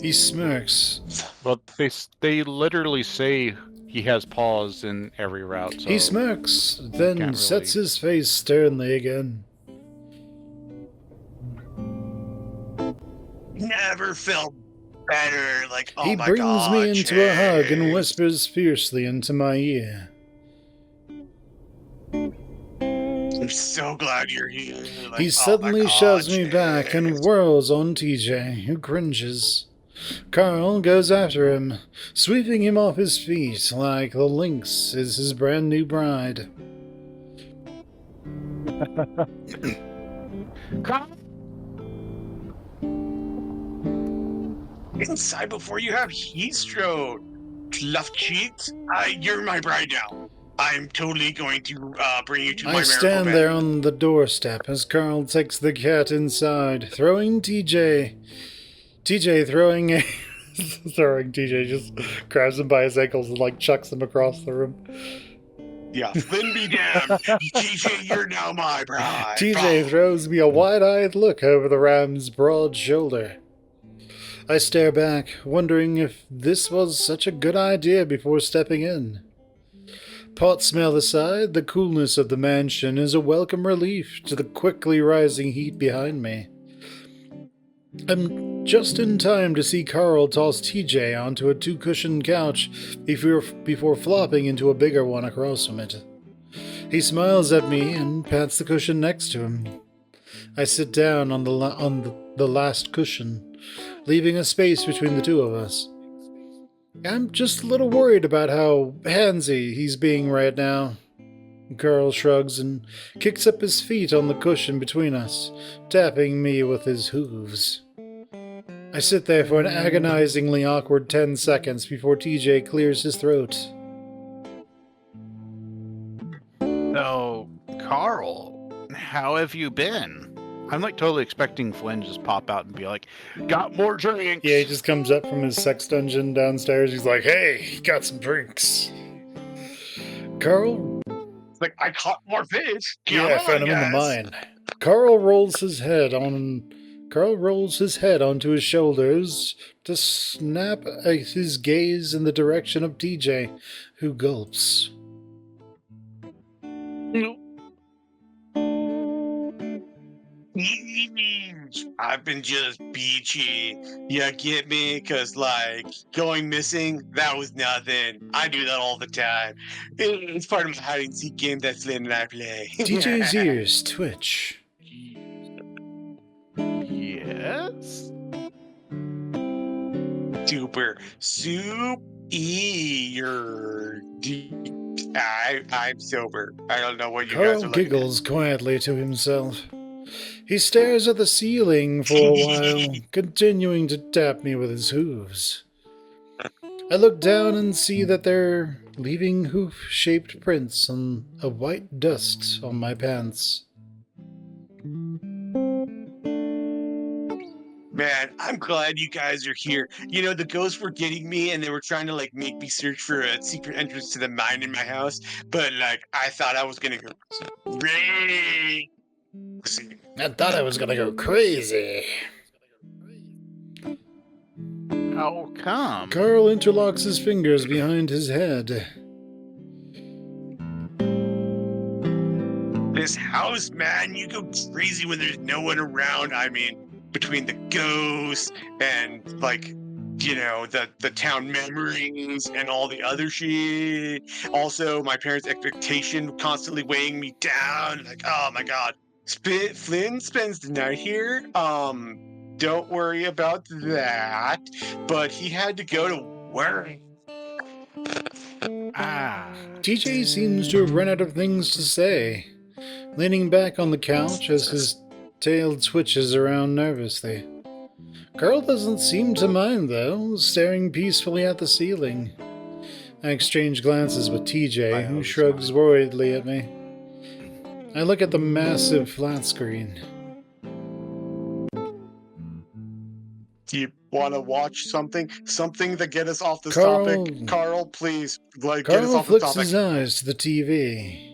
Speaker 1: He smirks.
Speaker 2: Well, they literally say he has paws in every route. So
Speaker 1: He smirks, then
Speaker 2: can't
Speaker 1: sets
Speaker 2: really-
Speaker 1: his face sternly again.
Speaker 3: Never felt better. Like, oh
Speaker 1: He
Speaker 3: my
Speaker 1: brings
Speaker 3: God,
Speaker 1: me into a hug and
Speaker 3: Chase.
Speaker 1: whispers fiercely into my ear.
Speaker 3: I'm so glad you're here. Like,
Speaker 1: He
Speaker 3: oh my
Speaker 1: suddenly
Speaker 3: God,
Speaker 1: shoves me back and
Speaker 3: Chase.
Speaker 1: whirls on TJ, who cringes. Carl goes after him, sweeping him off his feet like the lynx is his brand new bride.
Speaker 3: Inside before you have heat stroke. Left cheeks. You're my bride now. I'm totally going to bring you to my
Speaker 1: I
Speaker 3: marital
Speaker 1: stand
Speaker 3: bed.
Speaker 1: there on the doorstep as Carl takes the cat inside, throwing TJ throwing a throwing TJ, just grabs him by his ankles and like chucks him across the room.
Speaker 3: Yeah, Flynn be damned. TJ, you're now my bride.
Speaker 1: TJ throws me a wide-eyed look over the ram's broad shoulder. I stare back, wondering if this was such a good idea before stepping in. Pot smell aside, the coolness of the mansion is a welcome relief to the quickly rising heat behind me. I'm just in time to see Carl toss TJ onto a two-cushioned couch before flopping into a bigger one across from it. He smiles at me and pats the cushion next to him. I sit down on the last cushion, leaving a space between the two of us. I'm just a little worried about how handsy he's being right now. Carl shrugs and kicks up his feet on the cushion between us, tapping me with his hooves. I sit there for an agonizingly awkward 10 seconds before TJ clears his throat.
Speaker 2: So, Carl, how have you been? I'm like totally expecting Flynn to just pop out and be like, got more drinks.
Speaker 1: Yeah, he just comes up from his sex dungeon downstairs. He's like, hey, got some drinks. Carl?
Speaker 3: It's like, I caught more fish.
Speaker 1: Yeah, I found him in the mine. Carl rolls his head onto his shoulders to snap his gaze in the direction of TJ, who gulps.
Speaker 3: I've been just beachy. You get me? Because, like, going missing, that was nothing. I do that all the time. It's part of my hide and seek game that Flynn and I play.
Speaker 1: TJ's ears twitch.
Speaker 2: Yes?
Speaker 3: Super. I'm sober. I don't know what you guys are
Speaker 1: Carl
Speaker 3: looking
Speaker 1: giggles quietly to himself. He stares at the ceiling for a while, continuing to tap me with his hooves. I look down and see that they're leaving hoof-shaped prints on a white dust on my pants.
Speaker 3: Man, I'm glad you guys are here. You know, the ghosts were getting me and they were trying to like make me search for a secret entrance to the mine in my house, but like I thought I was gonna go crazy.
Speaker 1: I thought I was gonna go crazy.
Speaker 2: How come?
Speaker 1: Carl interlocks his fingers behind his head.
Speaker 3: This house, man, you go crazy when there's no one around. I mean, between the ghosts and like, you know, the town memories and all the other shit. Also, my parents' expectation constantly weighing me down. Like, oh my god. Flynn spends the night here. Don't worry about that. But he had to go to work.
Speaker 1: TJ seems to have run out of things to say, leaning back on the couch as his tail twitches around nervously. Carl doesn't seem to mind, though, staring peacefully at the ceiling. I exchange glances with TJ, who shrugs worriedly at me. I look at the massive flat screen.
Speaker 3: Do you want to watch something? Something to get us off this
Speaker 1: Carl-
Speaker 3: topic? Carl, please, like, get us
Speaker 1: Carl
Speaker 3: off the
Speaker 1: flicks
Speaker 3: topic.
Speaker 1: his eyes to the TV.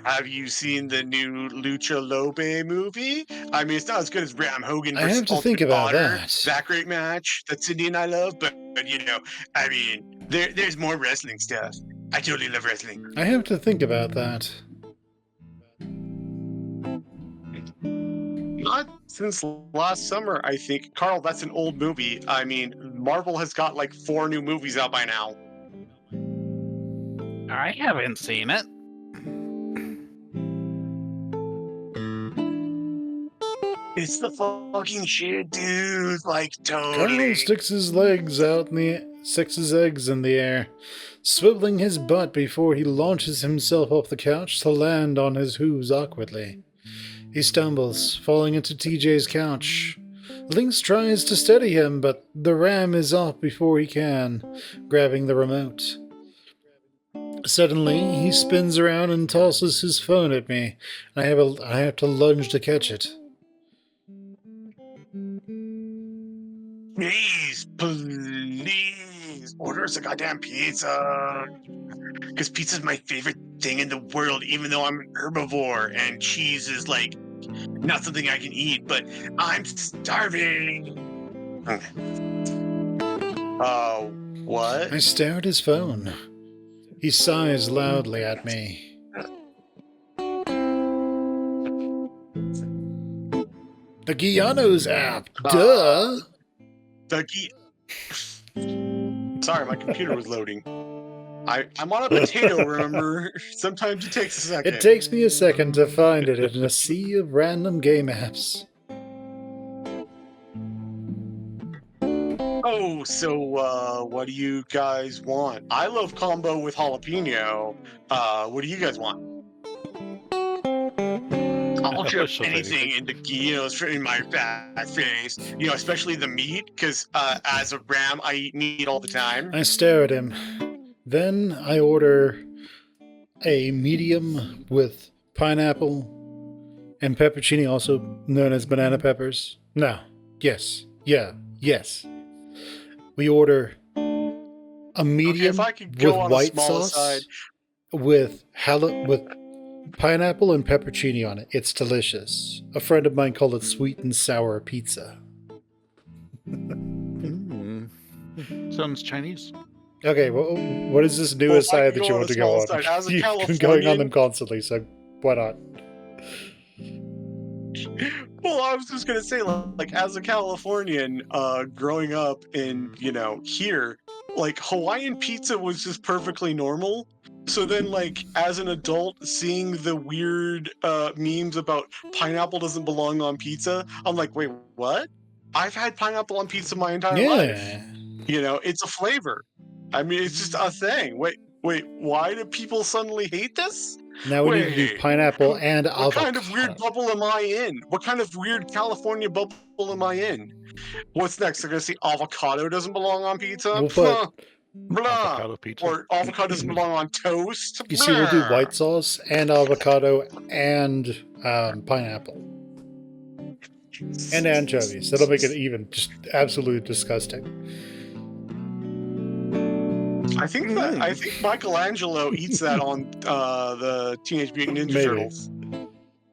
Speaker 3: Have you seen the new Lucha Lobe movie? I mean, it's not as good as Ram Hogan
Speaker 1: I
Speaker 3: versus
Speaker 1: have to
Speaker 3: Ultimate
Speaker 1: think about
Speaker 3: Honor,
Speaker 1: that.
Speaker 3: that great match that Cindy and I love, but you know, I mean, there's more wrestling stuff. I totally love wrestling.
Speaker 1: I have to think about that.
Speaker 3: Not since last summer, I think. Carl, that's an old movie. I mean, Marvel has got like 4 new movies out by now.
Speaker 2: I haven't seen it.
Speaker 3: It's the fucking shit, dude. Like,
Speaker 1: Carl
Speaker 3: totally.
Speaker 1: sticks his eggs in the air, swiveling his butt before he launches himself off the couch to land on his hooves awkwardly. He stumbles, falling into TJ's couch. Lynx tries to steady him, but the ram is off before he can, grabbing the remote. Suddenly, he spins around and tosses his phone at me. I have to lunge to catch it.
Speaker 3: Please, order us a goddamn pizza. Because pizza's my favorite thing in the world, even though I'm an herbivore and cheese is like not something I can eat, but I'm starving. What?
Speaker 1: I stare at his phone. He sighs loudly at me. The Guianos app, duh!
Speaker 3: Sorry, my computer was loading. I'm on a potato, remember? Sometimes it takes a second.
Speaker 1: It takes me a second to find it in a sea of random game apps.
Speaker 3: Oh, so what do you guys want? I love combo with jalapeno. What do you guys want? I'll shove anything into in my fat face. Especially the meat, because as a ram, I eat meat all the time.
Speaker 1: I stare at him. Then I order a medium with pineapple and pepperoni, also known as banana peppers. No. Yes. Yeah. Yes. We order a medium with white sauce with pineapple and pepperoni on it. It's delicious. A friend of mine called it sweet and sour pizza.
Speaker 2: Sounds Chinese.
Speaker 1: Okay, well, what is this new aside that you want to go on? You've been going on them constantly, so why not?
Speaker 3: Well, I was just gonna say, like, as a Californian, growing up in, here, like, Hawaiian pizza was just perfectly normal. So then, like, as an adult, seeing the weird memes about pineapple doesn't belong on pizza, I'm like, wait, what? I've had pineapple on pizza my entire life. It's a flavor. I mean, it's just a thing. Wait, why do people suddenly hate this?
Speaker 1: Now we need to do pineapple and avocado.
Speaker 3: What kind of weird bubble am I in? What kind of weird California bubble am I in? What's next? They're going to say avocado doesn't belong on pizza?
Speaker 1: We'll put
Speaker 3: blah.
Speaker 2: Avocado pizza.
Speaker 3: Or avocado doesn't belong on toast?
Speaker 1: You see, we'll do white sauce and avocado and pineapple. And anchovies. That'll make it even just absolutely disgusting.
Speaker 3: I think Michelangelo eats that on the Teenage Mutant Ninja Turtles.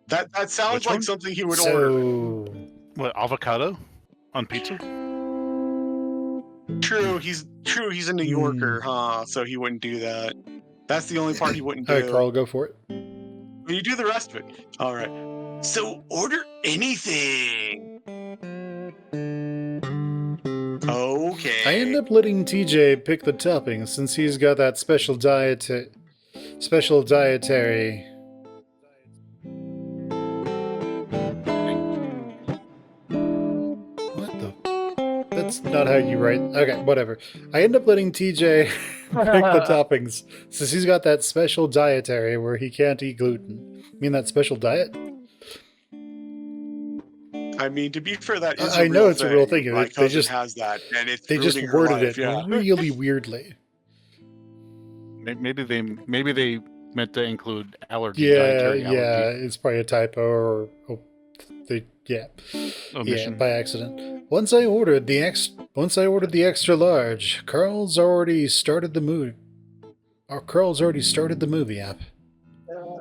Speaker 3: That sounds like something he would order.
Speaker 2: What, avocado on pizza?
Speaker 3: True, he's a New Yorker, huh? So he wouldn't do that. That's the only part he wouldn't do.
Speaker 1: All right, Carl, go for it.
Speaker 3: You do the rest of it. All right. So order anything. Okay.
Speaker 1: I end up letting TJ pick the toppings since he's got that special dietary. What the? That's not how you write. Okay, whatever. I end up letting TJ pick the toppings since he's got that special dietary where he can't eat gluten. You mean that special diet?
Speaker 3: I mean, to be fair, that is
Speaker 1: I know it's a real thing.
Speaker 3: My cousin has that, and
Speaker 1: they just worded it really weirdly.
Speaker 2: Maybe they meant to include dietary allergy.
Speaker 1: Yeah, it's probably a typo or
Speaker 2: omission.
Speaker 1: by accident. Once I ordered the extra large, Carl's already started the movie. Carl's already started the movie app.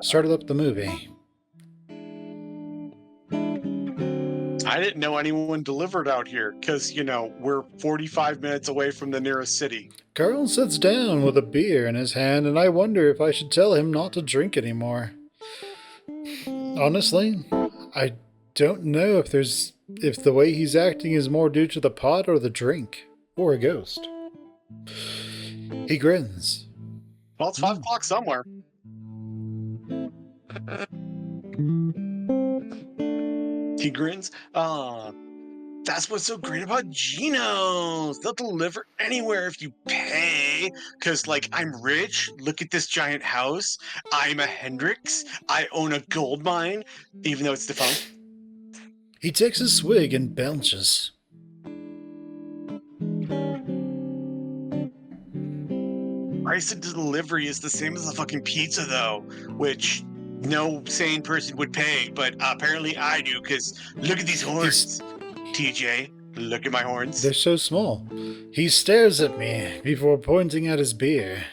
Speaker 1: Started up the movie.
Speaker 3: I didn't know anyone delivered out here because, we're 45 minutes away from the nearest city.
Speaker 1: Carl sits down with a beer in his hand, and I wonder if I should tell him not to drink anymore. Honestly, I don't know if the way he's acting is more due to the pot or the drink, or a ghost. He grins.
Speaker 3: Well, it's 5 o'clock somewhere. He grins. That's what's so great about Geno's. They'll deliver anywhere if you pay. Cause like I'm rich. Look at this giant house. I'm a Hendrix. I own a gold mine, even though it's defunct.
Speaker 1: He takes a swig and belches.
Speaker 3: Price of delivery is the same as a fucking pizza though, which no sane person would pay, but apparently I do, because look at these horns. TJ, look at my horns.
Speaker 1: They're so small. He stares at me before pointing at his beer.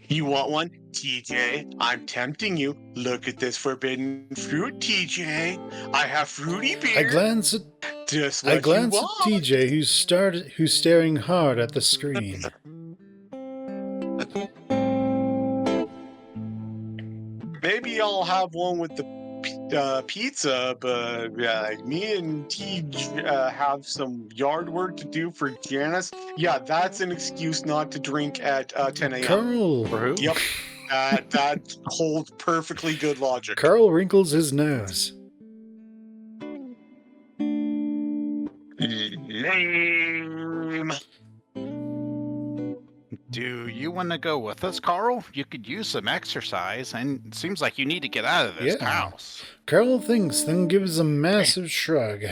Speaker 3: You want one? TJ, I'm tempting you. Look at this forbidden fruit, TJ. I have fruity beer.
Speaker 1: I glance at
Speaker 3: Just what you want.
Speaker 1: TJ, who's staring hard at the screen.
Speaker 3: Maybe I'll have one with the pizza, but me and TJ have some yard work to do for Janice. Yeah, that's an excuse not to drink at 10 a.m.
Speaker 1: Carl.
Speaker 2: For who?
Speaker 3: Yep. That holds perfectly good logic.
Speaker 1: Carl wrinkles his nose.
Speaker 3: Lame.
Speaker 2: Do you want to go with us, Carl? You could use some exercise, and it seems like you need to get out of this house.
Speaker 1: Carl thinks, then gives a massive shrug.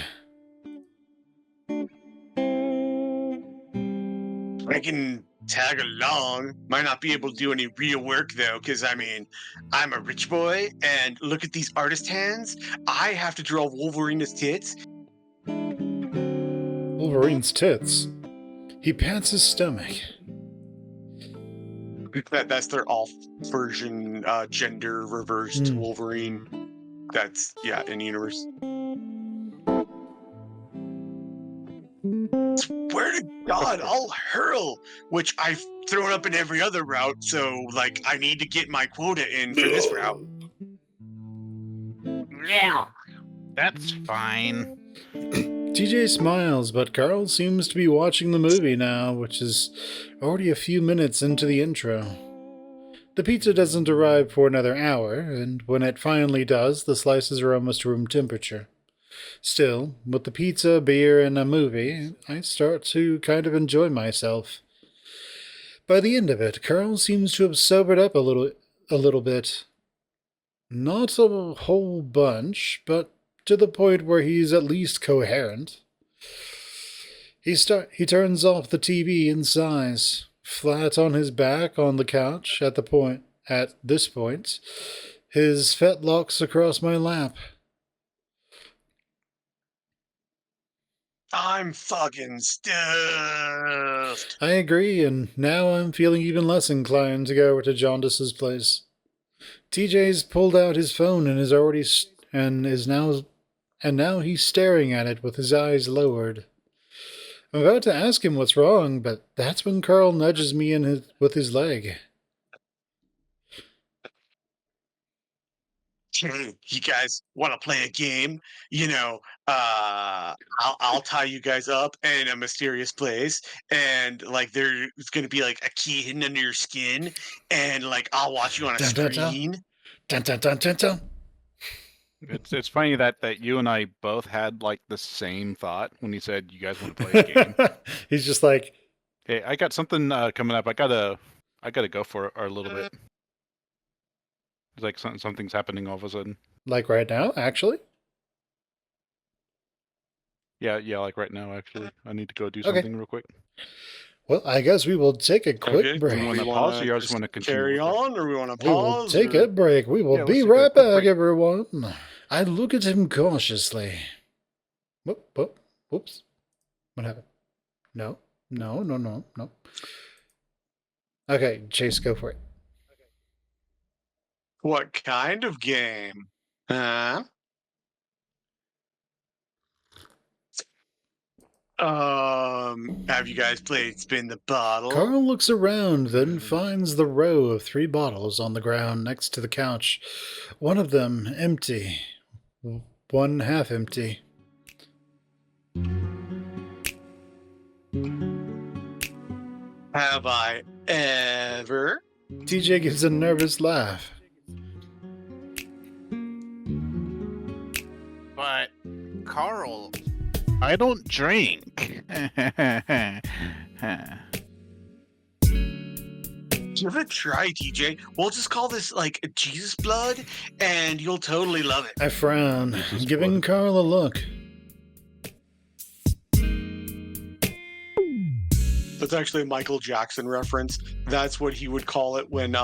Speaker 3: I can tag along. Might not be able to do any real work though, because I mean, I'm a rich boy, and look at these artist hands. I have to draw Wolverine's tits.
Speaker 1: Wolverine's tits. He pats his stomach.
Speaker 3: That's their alt version, gender reversed Wolverine. That's, yeah, in universe. Swear to God, I'll hurl, which I've thrown up in every other route, so, like, I need to get my quota in for this route.
Speaker 2: Yeah, that's fine.
Speaker 1: TJ smiles, but Carl seems to be watching the movie now, which is already a few minutes into the intro. The pizza doesn't arrive for another hour, and when it finally does, the slices are almost room temperature. Still, with the pizza, beer, and a movie, I start to kind of enjoy myself. By the end of it, Carl seems to have sobered up a little bit. Not a whole bunch, but to the point where he's at least coherent. He turns off the TV and sighs, flat on his back on the couch at this point, his fetlocks across my lap.
Speaker 3: I'm fucking stuffed.
Speaker 1: I agree, and now I'm feeling even less inclined to go over to Jaundice's place. TJ's pulled out his phone and now he's staring at it with his eyes lowered. I'm about to ask him what's wrong, but that's when Carl nudges me with his leg.
Speaker 3: You guys want to play a game? You know, I'll tie you guys up in a mysterious place, and like there's gonna be like a key hidden under your skin, and like I'll watch you on a screen.
Speaker 1: Dun, dun, dun, dun, dun.
Speaker 2: It's funny that you and I both had like the same thought when he said you guys want to play a game.
Speaker 1: He's just like,
Speaker 2: hey, I got something coming up. I gotta go for a little bit. It's like something's happening all of a sudden.
Speaker 1: Like right now, actually?
Speaker 2: Yeah, like right now, actually. I need to go do something real quick.
Speaker 1: Well, I guess we will take a quick break.
Speaker 2: You want to pause, or you just want to continue?
Speaker 3: Carry on, or we want to pause?
Speaker 1: We will take a break. We will be right back, everyone. I look at him cautiously. Whoops. What happened? No. Okay, Chase, go for it.
Speaker 3: What kind of game? Huh? Have you guys played Spin the Bottle?
Speaker 1: Carl looks around, then finds the row of 3 bottles on the ground next to the couch. One of them empty. One half empty.
Speaker 3: have I ever?
Speaker 1: TJ gives a nervous laugh.
Speaker 2: But, Carl, I don't drink.
Speaker 3: Give it a try, TJ. We'll just call this like Jesus blood, and you'll totally love it.
Speaker 1: I frown,
Speaker 2: Jesus
Speaker 1: giving
Speaker 2: blood.
Speaker 1: Carl a look.
Speaker 3: That's actually a Michael Jackson reference. That's what he would call it when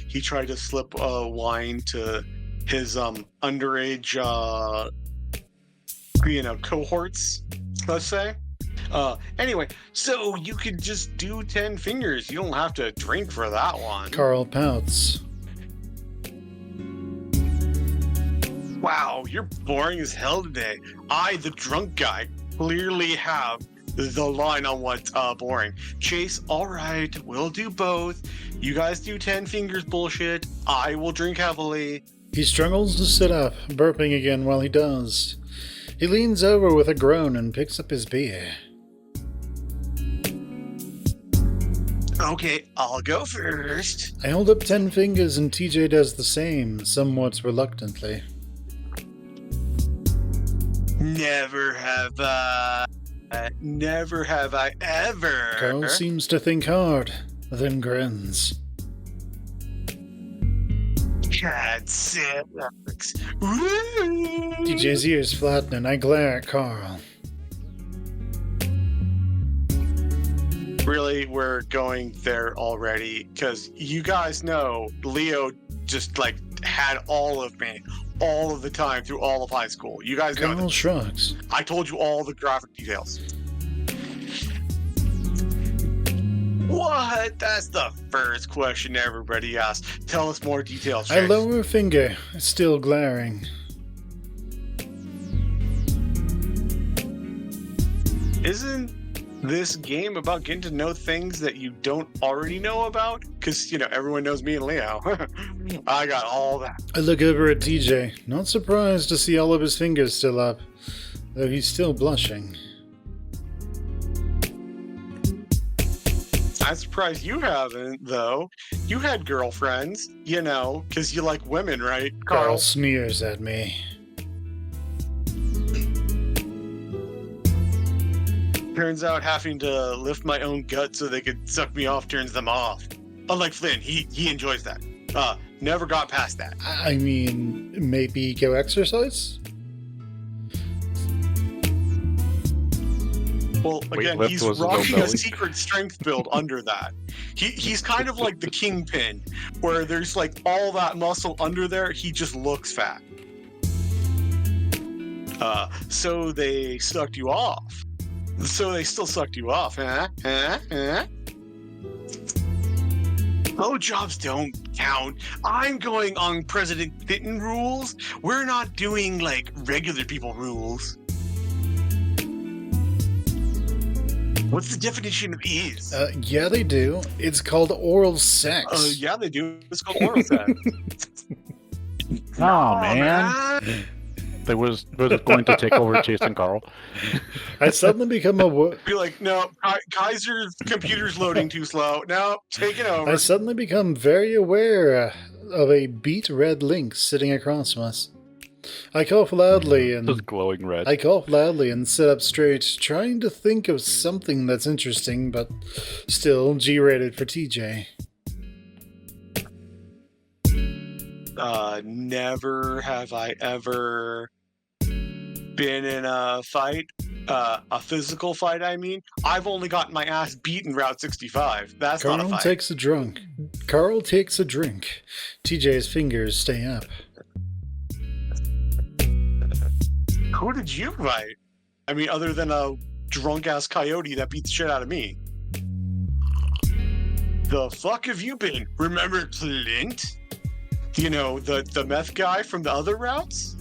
Speaker 3: he tried to slip wine to his underage cohorts, let's say. Anyway, so you could just do 10 fingers. You don't have to drink for that one.
Speaker 1: Carl pouts.
Speaker 3: Wow, you're boring as hell today. I, the drunk guy, clearly have the line on what's boring. Chase, all right, we'll do both. You guys do 10 fingers bullshit. I will drink heavily.
Speaker 1: He struggles to sit up, burping again while he does. He leans over with a groan and picks up his beer.
Speaker 3: Okay, I'll go first.
Speaker 1: I hold up 10 fingers and TJ does the same, somewhat reluctantly.
Speaker 3: Never have I ever.
Speaker 1: Carl seems to think hard, then grins.
Speaker 3: Cat sucks.
Speaker 1: TJ's ears flatten and I glare at Carl.
Speaker 3: Really, we're going there already, because you guys know Leo just like had all of me all of the time through all of high school. You guys know
Speaker 1: Carl
Speaker 3: that.
Speaker 1: shrugs.
Speaker 3: I told you all the graphic details. What? That's the first question everybody asks. Tell us more details,
Speaker 1: I
Speaker 3: Chase.
Speaker 1: lower a finger, still glaring.
Speaker 3: Isn't this game about getting to know things that you don't already know about? Because, everyone knows me and Leo. I got all that.
Speaker 1: I look over at TJ, not surprised to see all of his fingers still up, though he's still blushing.
Speaker 3: I'm surprised you haven't, though. You had girlfriends, because you like women, right,
Speaker 1: Carl
Speaker 3: Carl?
Speaker 1: sneers at me.
Speaker 3: Turns out having to lift my own gut so they could suck me off turns them off. Unlike Flynn, he enjoys that. Never got past that.
Speaker 1: I mean, maybe go exercise?
Speaker 3: Well, again,
Speaker 2: Weightlift
Speaker 3: he's
Speaker 2: was his own
Speaker 3: rocking a
Speaker 2: belly.
Speaker 3: secret strength build under that. He's kind of like the Kingpin, where there's like all that muscle under there, he just looks fat. So they sucked you off. So they still sucked you off, huh? Oh, jobs don't count. I'm going on President Clinton rules. We're not doing like regular people rules. What's the definition of is?
Speaker 1: Yeah, they do. It's called oral sex.
Speaker 3: Yeah, they do. It's called oral sex.
Speaker 2: Oh, man. They was going to take over Chase and Carl.
Speaker 1: I suddenly become a
Speaker 3: Be like, no, Kaiser's computer's loading too slow. No, take it over.
Speaker 1: I suddenly become very aware of a beet red lynx sitting across from us. I cough loudly
Speaker 2: Just
Speaker 1: and
Speaker 2: glowing red.
Speaker 1: sit up straight, trying to think of something that's interesting, but still G-rated for TJ.
Speaker 3: Never have I ever been in a fight, a physical fight, I mean. I've only gotten my ass beaten Route 65. That's not a
Speaker 1: Carl
Speaker 3: fight.
Speaker 1: takes a drink. TJ's fingers stay up.
Speaker 3: Who did you fight? I mean, other than a drunk-ass coyote that beat the shit out of me. The fuck have you been? Remember Clint? The meth guy from the other routes?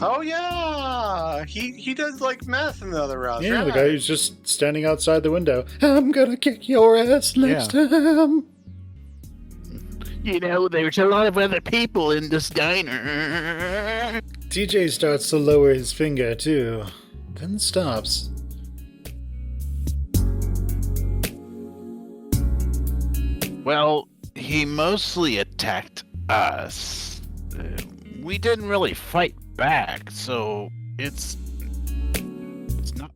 Speaker 3: Oh yeah, he does like meth in the other routes.
Speaker 1: Yeah,
Speaker 3: right?
Speaker 1: the guy who's just standing outside the window. I'm gonna kick your ass next time.
Speaker 2: There's a lot of other people in this diner.
Speaker 1: TJ starts to lower his finger too, then stops.
Speaker 2: Well, he mostly attacked us. We didn't really fight back, so it's not